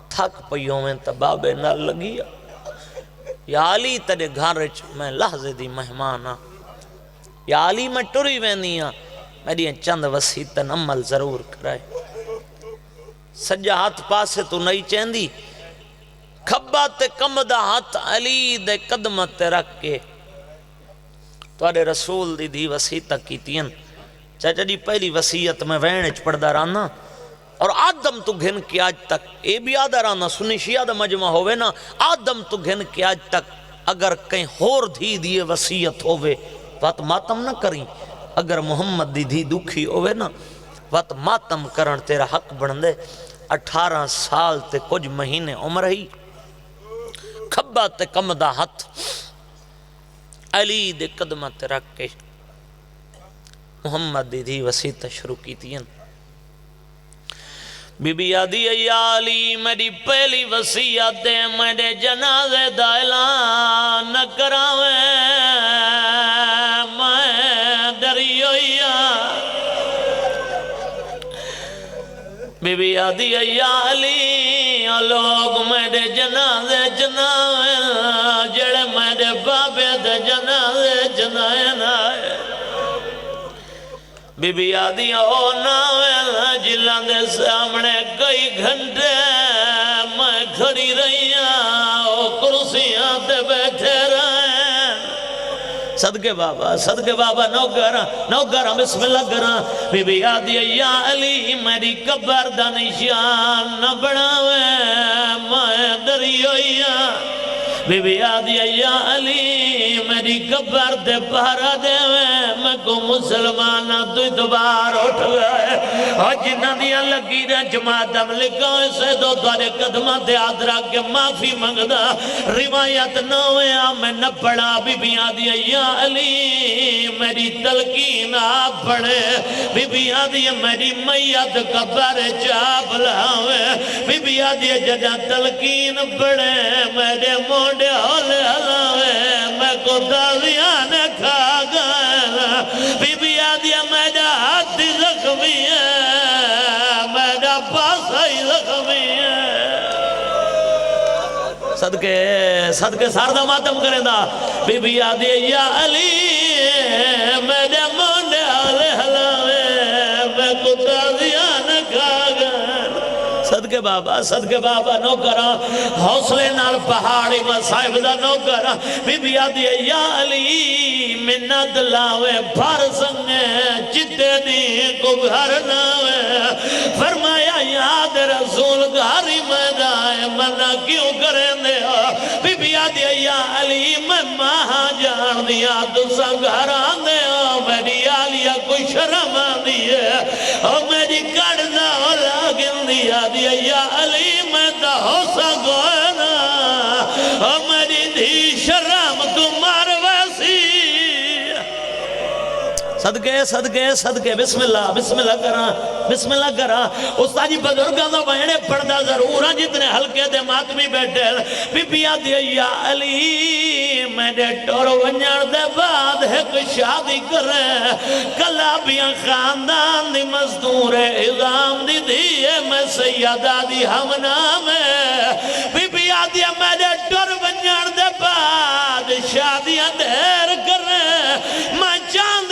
تھک پیوں میں تا بابے نہ لگیا یا علی تڑے گھر میں لحظے دی مہمانا یا علی میں ٹری وینیاں میری چند وسیعتن عمل ضرور کرائے سجا ہاتھ پاسے تو نہیں چیندی کھبا تے کمدہ ہاتھ علی دے قدمت رکھ کے توڑے رسول دی دی وسیعتہ کیتین چاچا جی پہلی وسیعت میں وینچ پڑھدا رانا اور آدم تو گھن کے آج تک اے بھی آدھا رانا سنی شیعہ دا مجمع ہوئے نا آدم تو گھن کے آج تک اگر کہیں ہور دھی دیئے وسیعت ہوئے وقت ماتم نہ کریں اگر محمد دی دھی دکھی ہوئے نا وقت ماتم کرن تیرا حق بندے 18 سال تے کچھ مہینے عمر ہی کھبا تے کمدہ ہاتھ علی دے قدمت رکھ کے محمد دی دھی وسیعت شروع کی تین بی بی آدھی یا علی میری پہلی وسیعت دے میرے جنازے دا اعلان نہ کراویں میں ڈری ہویا بی بی آدھی یا علی لوگ میرے جنازے جناویں جڑے میرے بابے دے جنازے جنائیں بی بی آدھی او ناویں جلان دے سامنے کئی گھنٹے میں کھڑی رہیاں او کرسیاں تے بیٹھے رہیں صدقے بابا نوکرہ بسم اللہ کرا بی بی آدھی یا علی میری قبر دا نشان نہ بڑھاویں میں ڈری ہوئیاں بی بی آدھی یا علی میری قبر دے پہرا دے میں کو مسلمانہ تو دوبار اٹھ گئے اور جنہ دیا لگی رہا جماعتم لکھا اسے دو دوارے قدمہ دے آدھرا کے معافی منگدہ روایت نہ ہوئے میں نہ پڑھا بی بی آدھی یا علی میری تلقین آپ پڑھے بی بی آدھی میری میت قبر چاپ لاوے بی بی آدھی ججا تلقین پڑھے میرے موڑے ہولے ہلاوے میں کو دازیاں نے کھا گئے بی بی آدھی میرا ہاتھ زخمی ہے میرا پاسا ہی زخمی ہے صدقے ساردہ ماتم کریں دا بی بی آدھی یا علی میرے موڑے ہولے ہلاوے میں کو دازیاں نے کھا گئے صدقے بابا نو کرا حوصلے نال پہاڑی مسائب دا نو کرا بی بی آدھی یا علی منت لاوے بھر سنگے چتے دی کو گھر ناوے فرمایا یاد رسول گھاری میدائے منہ کیوں کریں دے بی بی آدھی یا علی میں ماہاں جان دیا تو سنگھر آن دے میری آلیا کوئی شرم آن دیئے اور میری کڑنا لاغن دیا دیا یا علی میں دا ہو سکونا اور میری دھی شرم تمہار ویسی صدقے صدقے صدقے بسم اللہ کرا استاد جی بزرگاں دا بہنے پڑھدا ضرور ہاں جتنے ہلکے دے ماتمی بیٹھے بی بی آدھی یا علی میں نے ٹور ونجان دے بعد ایک شادی کرے کلابیاں خاندان دی مزدور اظام دی دیئے میں سیدہ دی ہم نام بی بی آدھی میں نے ٹور ونجان دے بعد شادیاں دیر کرے میں چاند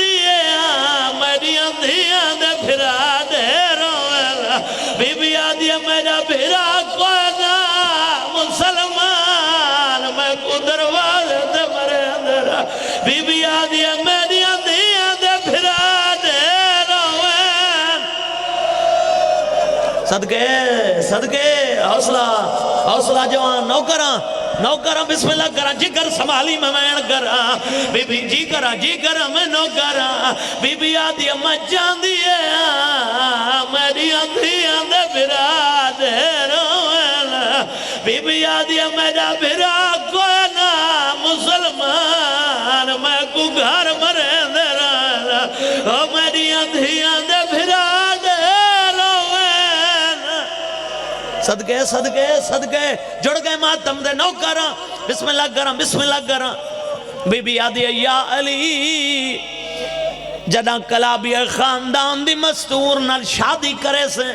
میری اندھیاں دے پھرا دے رویلا بی بی آدیا میرا پھرا کوئی نا مسلمان میں کو دروازے دے مرے اندر بی بی آدیا میری اندھیاں دے پھرا دے رویلا صدقے حوصلہ جوان نوکرہ بسم اللہ کرا جی کر سمالی میں کرا بی بی جی کرا میں نوکرہ بی بی آدھی امہ جان دیئے میری اندھیاں دے بھرا دے روینا بی بی آدھی میرا بھرا کوئی نا مسلمان میں کو گھر مرے دے روینا میری اندھیاں دے بھرا دے صدقے جڑ گئے ماتم دے نوکراں بسم اللہ کراں بی بی آدھی یا علی جداں کلابی خاندان دی مستور نال شادی کرے سے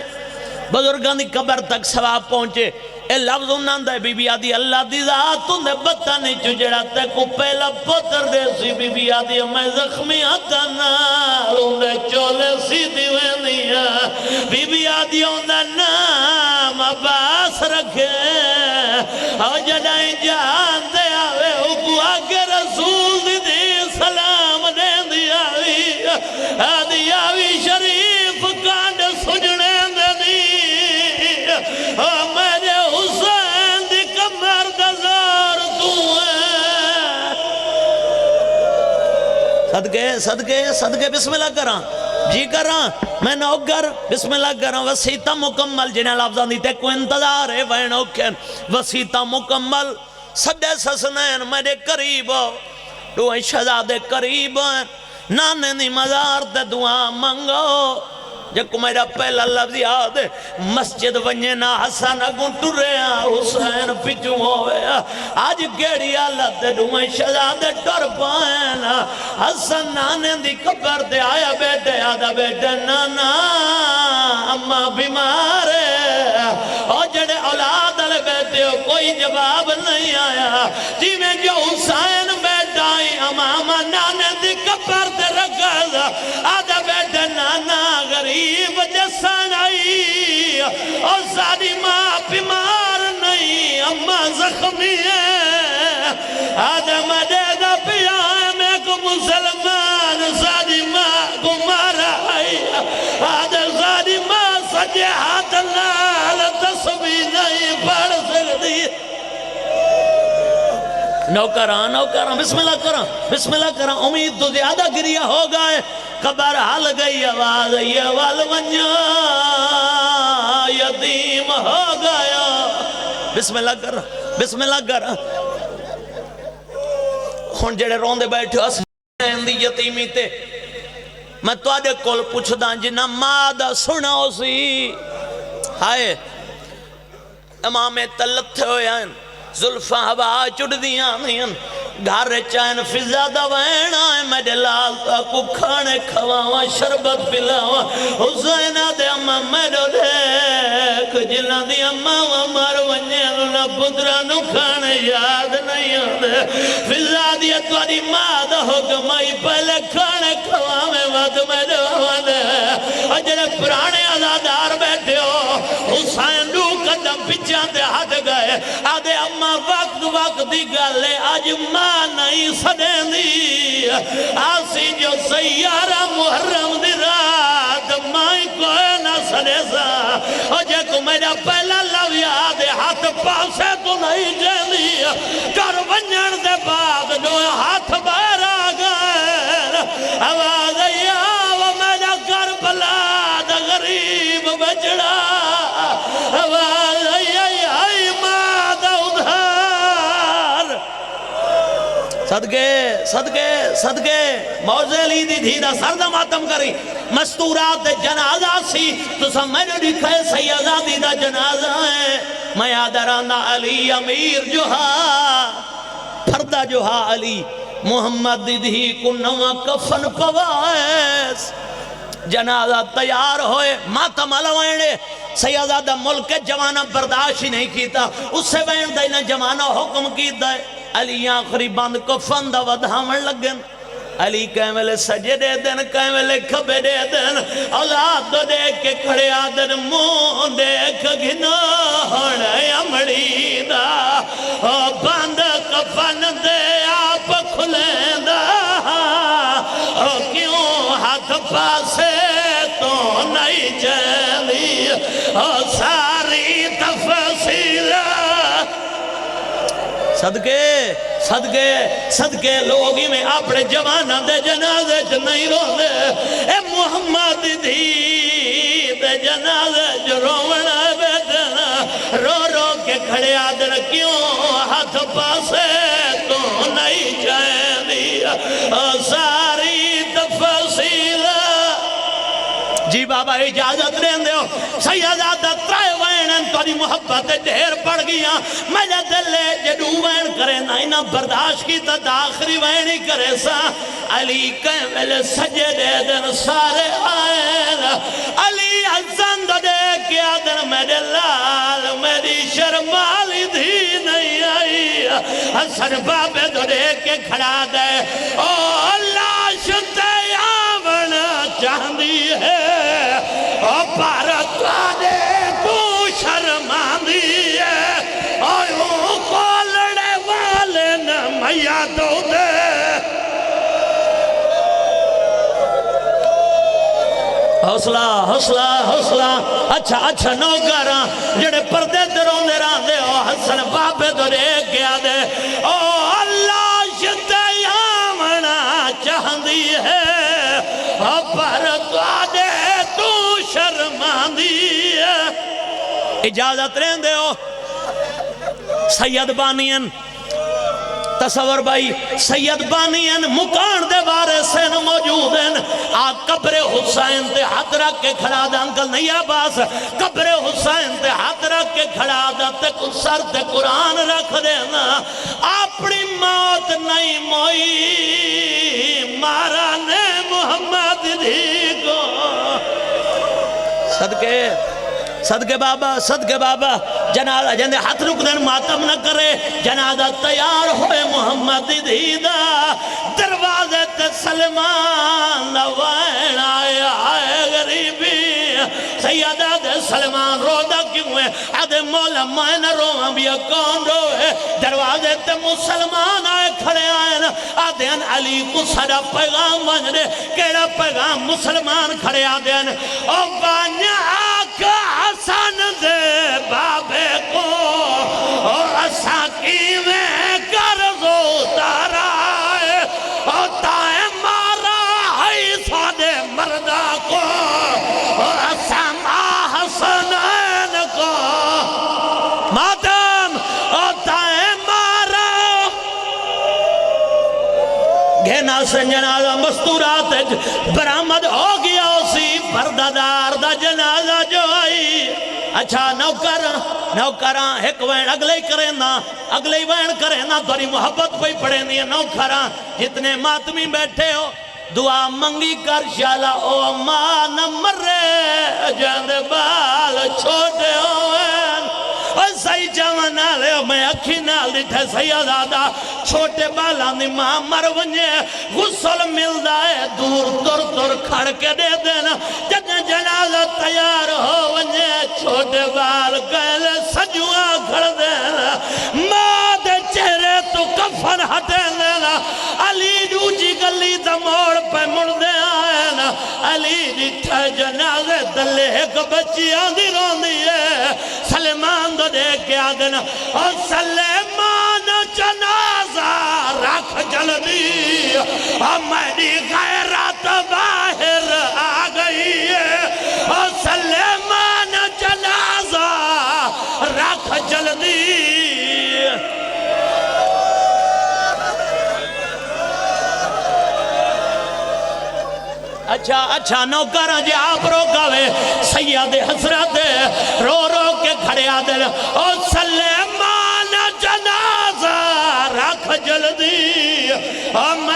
بزرگاں دی قبر تک ثواب پہنچے اے لفظ انہاں دے بی بی آدھی اللہ دی ذات ان دے بطا نہیں چجڑا تے کو پہلا پتر دے سی بی بی آدھی میں زخمی آتا نال ان دے چولے سی دیوینیا بی بی آدھی ان دے نام عباس رکھے اور جڑائیں جان دے آوے اگو آگے رسول دی سلام دے دی آوی شریف کانڈ سجنے دے دی میرے حسین دی کمر دزار تو ہے صدقے بسم اللہ کراں جی کراں میں نوکر بسم اللہ کراں وسیطہ مکمل جنہیں لفظان دیتے کو انتظار ہے وینو کھن وسیطہ مکمل سڈے سسنین میرے قریب دوئے شہزادے قریب نانے دی مزار تے دعا منگو جب میرا پہلا لفظ یاد ہے مسجد ونجنا حسن اگوں ٹریا حسین پچھو ہویا آج گیڑی آلت دوئے شہزادے ٹر پائنا حسن نانے دی قبر دے آیا بیٹے آدھا بیٹے نانا اممہ بیمار ہے اور جڑے اولاد علی بیٹے ہو کوئی جواب نہیں آیا جی میں جو حسین بیٹھائی امامہ نانے دی قبر دے رکھا آدھا بیٹے نانا غریب جسان آئی اور ساری ماں بیمار نہیں اممہ زخمی ہے آدم دے دا پیا ہے میں کو مسلمان ساری ماں کو مارا آئی آدم ساری ماں سجے ہاتھ لال تسبیح نہیں پڑھ سکتی نوکراں بسم اللہ کراں امید تو زیادہ گریا ہو گئے قبر حل گئی آواز یہ والونجا یتیم ہو گیا بسم اللہ کراں ہون جڑے روندے بیٹھے اس دی یتیمی تے میں تو آدھے کول پوچھ داں جنہ مادہ سنا ہو سی ہائے امام تلت ہوئے ہیں زلفاں ہوا چڑ دیاں نہیں گھر چین فضا دوائن آئے میرے لال تاکو کھانے کھواواں شربت پلاواں حسین دے اممہ میرے دیکھ جلہ دی اممہ ومر ونجیلنا پترانو کھانے یاد نہیں ہوتے فضا دی اتواری ماد حکمائی پہلے کھانے کھواویں وقت میرے ہوتے اجرے پرانے عزادار بیٹھے ہو حسین رو قدم پچھان دے ہاتھ گئے آدھے اممہ وقت دی گالے آج ماں نہیں سدیں دی آسی جو سیارہ محرم دی رات مائی کوئی نہ سدے سا اور جے کو میرا پہلا لو یاد ہاتھ پاسے تو نہیں جیلی کر ونجن دے بعد جو ہاتھ باہر آگئے آواز یا وہ میرا کربلا دا غریب بچڑا آواز یا ماں دا ادھار صدقے صدقے صدقے موزے علی دی دھی دا سردہ ماتم کری مستورات جنازہ سی تو سب میں نے لکھا ہے سیدہ دی دا جنازہ ہے میں آدرانا علی امیر جو ہاں پھردہ جو ہاں علی محمد دی دھی کو نوہ کفن پوائس جنازہ تیار ہوئے ماتم علوائنے سیدہ ملک جوانہ برداشت نہیں کیتا اس سے بین دینا جوانہ حکم کیتا ہے علی آخری بند کفن دا ودھامن لگن علی کہیں ملے سجدے دن کہیں ملے کھبے دے دن اولاد دو دیکھ کے کھڑے آدن مون دیکھ گھنوڑ امڑی دا بند کفن دے آپ کھلیں دا کیوں ہاتھ پاسے تو نہیں چلی ساری تفصیل صدقے صدقے صدقے لوگی میں اپنے جوانہ دے جنازے چ نہیں رو دے اے محمد دی دے جنازے چ رونا بیٹنا رو رو کے کھڑے آدر کیوں ہاتھ پاسے تو نہیں چلی ساری تفصیل جی بابا اجازت رہن دے ہو سیدہ ترائے وینن تو دی محبت ڈھیر پڑ گیا مجھے دلے جدو وین کرے نا انہا برداشت کی تا داخری وینی کرے سا علی کہیں ملے سجدے دن سارے آئین علی عزند دے کیا دن میرے لال میری شرمالی دھی نہیں آئی حسن بابے دو دے کے کھڑا دے او اللہ شتے آونا چاندی ہے بھارت آدے تو شرمان دیئے آئیوں کو لڑے والے نہ میا دو دے حوصلہ حوصلہ حوصلہ اچھا اچھا نوکراں جڑے پردے دروں دے ران دے او حسن بابے دو رے گیا دے او اللہ شتے آمنا چاہندی ہے بھارت آدے شرمان دی اجازت رہن دے ہو سید بانین تصور بھائی سید بانین مکان دے بارے سے موجود ہیں آج قبر حسین تے ہاتھ رکھ کے کھڑا دا انکل نہیں آباس قبر حسین تے ہاتھ رکھ کے کھڑا دا تے سر تے قرآن رکھ دینا اپنی موت نہیں موئی مارا نے محمد دی کو صدقے بابا جنازہ جندے ہاتھ رک دن ماتم نہ کرے جنازہ تیار ہوئے محمد دیدہ دروازے تے سلمان لوائن آئے غریبی سیدہ دے سلمان رو دا کیوں ہے آدھے مولا مائن روہاں بھی کون روئے دروازے تے مسلمان آئے کھڑے آئے آدھے ان علی کو سڑا پیغام بنجنے کیڑا پیغام مسلمان کھڑے آدھے ان او بانیا آکا حسن دے بابے کو اور اسا کی میں کرزو تارائے اور تائے مارا ہے سادے مردہ کو اور اسا حسنین کو ماتم اور تائے مارا گھینا سے جنازہ مستورات برآمد ہو گیا اسی پردادار دا جنازہ جو آئی اچھا نوکراں ایک وین اگلے ہی وین کرے نا دوری محبت پہ پڑے نہیں نوکراں جتنے ماتمی بیٹھے ہو دعا منگی کر شالا او ماں نہ مرے جاندے بال چھوٹے ہوئن اور صحیح جوان نالے میں اکھی نال دیٹھے سیدہ چھوٹے بالا دی ماں مر ونجے غسل مل دائے دور تر کھڑ کے دے دینا جنہ جنازہ تیار ہو ونجے چھوٹے بال کہلے سجوہ کھڑ دینا ماں دے چہرے تو کفن ہٹے دینا علی جوجی گلی دا موڑ پہ مڑ دے آئے نا علی جیٹھے جنازے دلے ایک بچی آندھی رون دیئے سلمان دو دے کے آدھنا اور سلمان جنازہ رکھ جلدی اور میری غیرت باہر آ گئی ہے اور سلمان جنازہ رکھ جلدی اچھا نوکر جی آپ روکاوے سید حضرت رو رو کے کھڑیا دل او سلیمان جنازہ رکھ جلدی ہم